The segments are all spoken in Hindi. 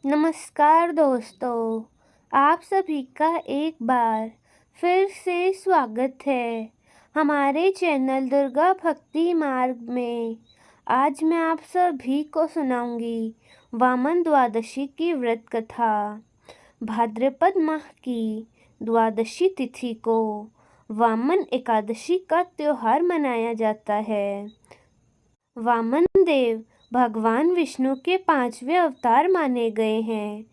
नमस्कार दोस्तों, आप सभी का एक बार फिर से स्वागत है हमारे चैनल दुर्गा भक्ति मार्ग में। आज मैं आप सभी को सुनाऊंगी वामन द्वादशी की व्रत कथा। भाद्रपद माह की द्वादशी तिथि को वामन एकादशी का त्योहार मनाया जाता है। वामन देव भगवान विष्णु के 5वें अवतार माने गए हैं।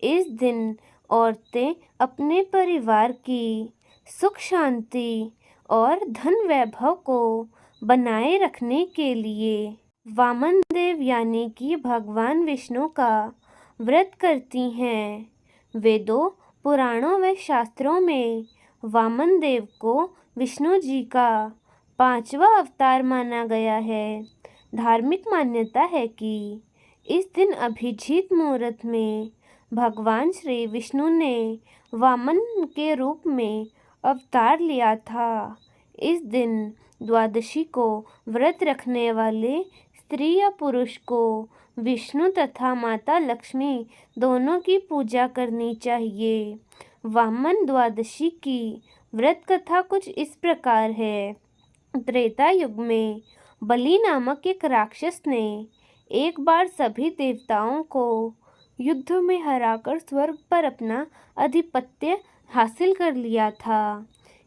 इस दिन औरतें अपने परिवार की सुख शांति और धन वैभव को बनाए रखने के लिए वामन देव यानी कि भगवान विष्णु का व्रत करती हैं। वेदों, पुराणों व शास्त्रों में वामन देव को विष्णु जी का 5वां अवतार माना गया है। धार्मिक मान्यता है कि इस दिन अभिजीत मुहूर्त में भगवान श्री विष्णु ने वामन के रूप में अवतार लिया था। इस दिन द्वादशी को व्रत रखने वाले स्त्री या पुरुष को विष्णु तथा माता लक्ष्मी दोनों की पूजा करनी चाहिए। वामन द्वादशी की व्रत कथा कुछ इस प्रकार है। त्रेता युग में बलि नामक एक राक्षस ने एक बार सभी देवताओं को युद्ध में हराकर स्वर्ग पर अपना आधिपत्य हासिल कर लिया था।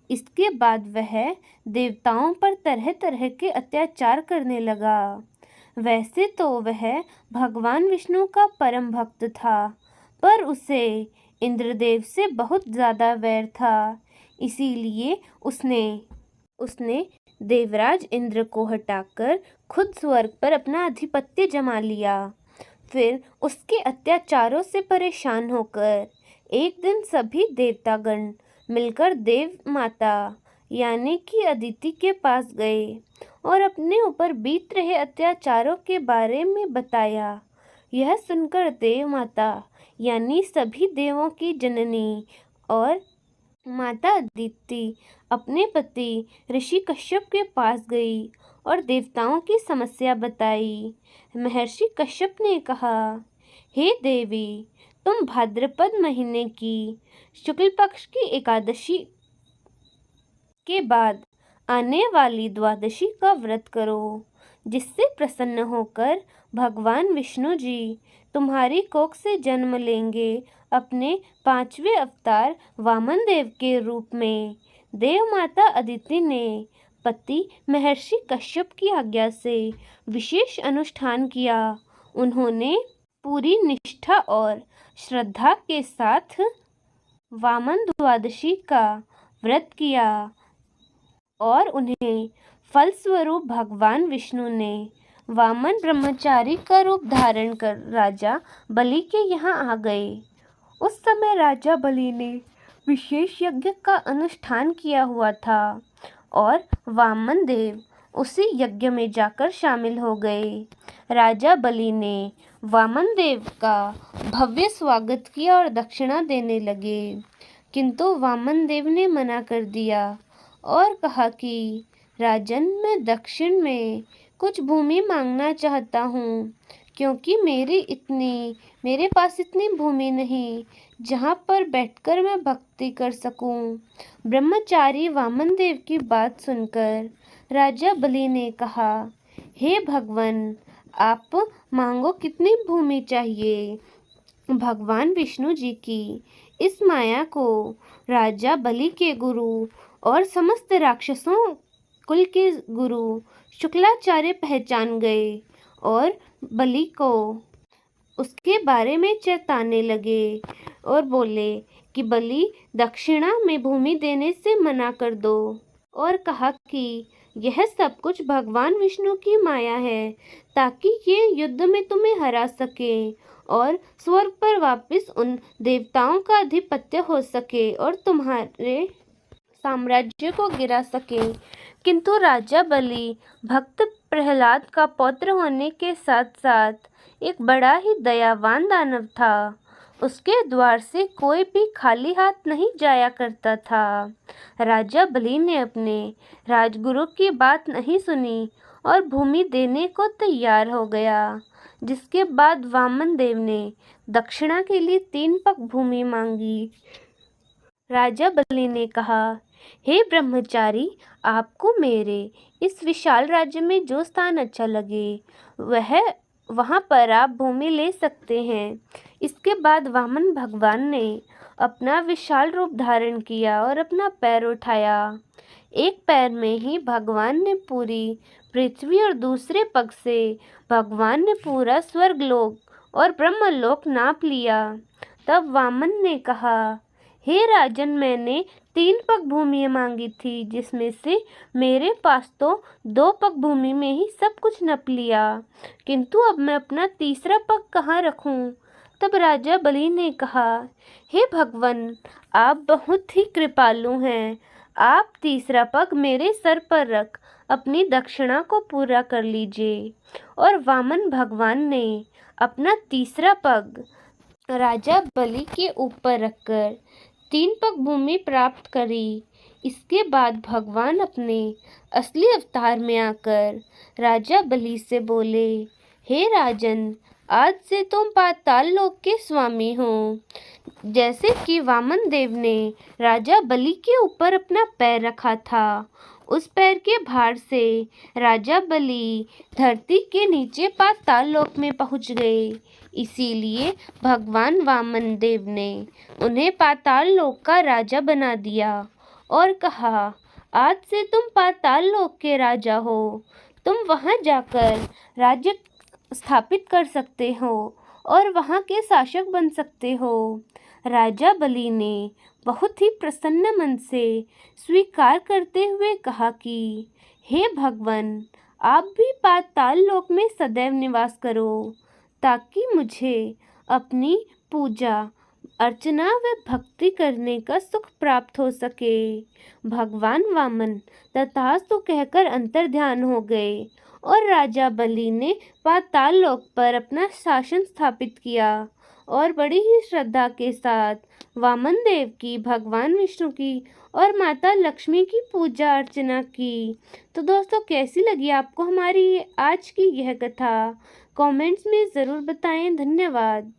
इसके बाद वह देवताओं पर तरह तरह के अत्याचार करने लगा। वैसे तो वह भगवान विष्णु का परम भक्त था, पर उसे इंद्रदेव से बहुत ज़्यादा वैर था। इसीलिए उसने देवराज इंद्र को हटाकर खुद स्वर्ग पर अपना आधिपत्य जमा लिया। फिर उसके अत्याचारों से परेशान होकर एक दिन सभी देवतागण मिलकर देव माता यानी कि अदिति के पास गए और अपने ऊपर बीत रहे अत्याचारों के बारे में बताया। यह सुनकर देव माता यानी सभी देवों की जननी और माता अदिति अपने पति ऋषि कश्यप के पास गई और देवताओं की समस्या बताई। महर्षि कश्यप ने कहा, हे देवी, तुम भाद्रपद महीने की शुक्ल पक्ष की एकादशी के बाद आने वाली द्वादशी का व्रत करो, जिससे प्रसन्न होकर भगवान विष्णु जी तुम्हारी कोख से जन्म लेंगे। अपने 5वें अवतार वामन देव के रूप में देव माता अदिति ने पति महर्षि कश्यप की आज्ञा से विशेष अनुष्ठान किया। उन्होंने पूरी निष्ठा और श्रद्धा के साथ वामन द्वादशी का व्रत किया और उन्हें फलस्वरूप भगवान विष्णु ने वामन ब्रह्मचारी का रूप धारण कर राजा बलि के यहाँ आ गए। उस समय राजा बलि ने विशेष यज्ञ का अनुष्ठान किया हुआ था और वामन देव उसी यज्ञ में जाकर शामिल हो गए। राजा बलि ने वामन देव का भव्य स्वागत किया और दक्षिणा देने लगे, किंतु वामन देव ने मना कर दिया और कहा कि राजन, मैं दक्षिण में कुछ भूमि मांगना चाहता हूँ, क्योंकि मेरे पास इतनी भूमि नहीं जहाँ पर बैठकर मैं भक्ति कर सकूं। ब्रह्मचारी वामन देव की बात सुनकर राजा बलि ने कहा, हे भगवान, आप मांगो, कितनी भूमि चाहिए। भगवान विष्णु जी की इस माया को राजा बलि के गुरु और समस्त राक्षसों कुल के गुरु शुक्लाचार्य पहचान गए और बलि को उसके बारे में चेताने लगे और बोले कि बलि, दक्षिणा में भूमि देने से मना कर दो, और कहा कि यह सब कुछ भगवान विष्णु की माया है, ताकि ये युद्ध में तुम्हें हरा सके और स्वर्ग पर वापस उन देवताओं का आधिपत्य हो सके और तुम्हारे साम्राज्य को गिरा सके। किंतु राजा बलि भक्त प्रहलाद का पौत्र होने के साथ साथ एक बड़ा ही दयावान दानव था। उसके द्वार से कोई भी खाली हाथ नहीं जाया करता था। राजा बलि ने अपने राजगुरु की बात नहीं सुनी और भूमि देने को तैयार हो गया। जिसके बाद वामन देव ने दक्षिणा के लिए 3 पग भूमि मांगी। राजा बलि ने कहा, हे ब्रह्मचारी, आपको मेरे इस विशाल राज्य में जो स्थान अच्छा लगे वहाँ पर आप भूमि ले सकते हैं। इसके बाद वामन भगवान ने अपना विशाल रूप धारण किया और अपना पैर उठाया। एक पैर में ही भगवान ने पूरी पृथ्वी और दूसरे पग से भगवान ने पूरा स्वर्गलोक और ब्रह्मलोक नाप लिया। तब वामन ने कहा, हे राजन, मैंने 3 पग भूमि मांगी थी, जिसमें से मेरे पास तो 2 पग भूमि में ही सब कुछ नप लिया, किंतु अब मैं अपना तीसरा पग कहाँ रखूं? तब राजा बलि ने कहा, हे भगवान, आप बहुत ही कृपालु हैं। आप तीसरा पग मेरे सर पर रख अपनी दक्षिणा को पूरा कर लीजिए। और वामन भगवान ने अपना तीसरा पग राजा बलि के ऊपर रखकर 3 पग भूमि प्राप्त करी। इसके बाद भगवान अपने असली अवतार में आकर राजा बलि से बोले, हे राजन, आज से तुम पाताल लोक के स्वामी हो। जैसे कि वामन देव ने राजा बलि के ऊपर अपना पैर रखा था, उस पैर के भार से राजा बलि धरती के नीचे पाताल लोक में पहुंच गए। इसीलिए भगवान वामन देव ने उन्हें पाताल लोक का राजा बना दिया और कहा, आज से तुम पाताल लोक के राजा हो। तुम वहां जाकर राज्य स्थापित कर सकते हो और वहां के शासक बन सकते हो। राजा बलि ने बहुत ही प्रसन्न मन से स्वीकार करते हुए कहा कि हे भगवान, आप भी पाताल लोक में सदैव निवास करो, ताकि मुझे अपनी पूजा अर्चना व भक्ति करने का सुख प्राप्त हो सके। भगवान वामन तथास्तु कहकर अंतर्ध्यान हो गए और राजा बलि ने पाताल लोक पर अपना शासन स्थापित किया और बड़ी ही श्रद्धा के साथ वामन देव की, भगवान विष्णु की और माता लक्ष्मी की पूजा अर्चना की। तो दोस्तों, कैसी लगी आपको हमारी आज की यह कथा? कमेंट्स में ज़रूर बताएं। धन्यवाद।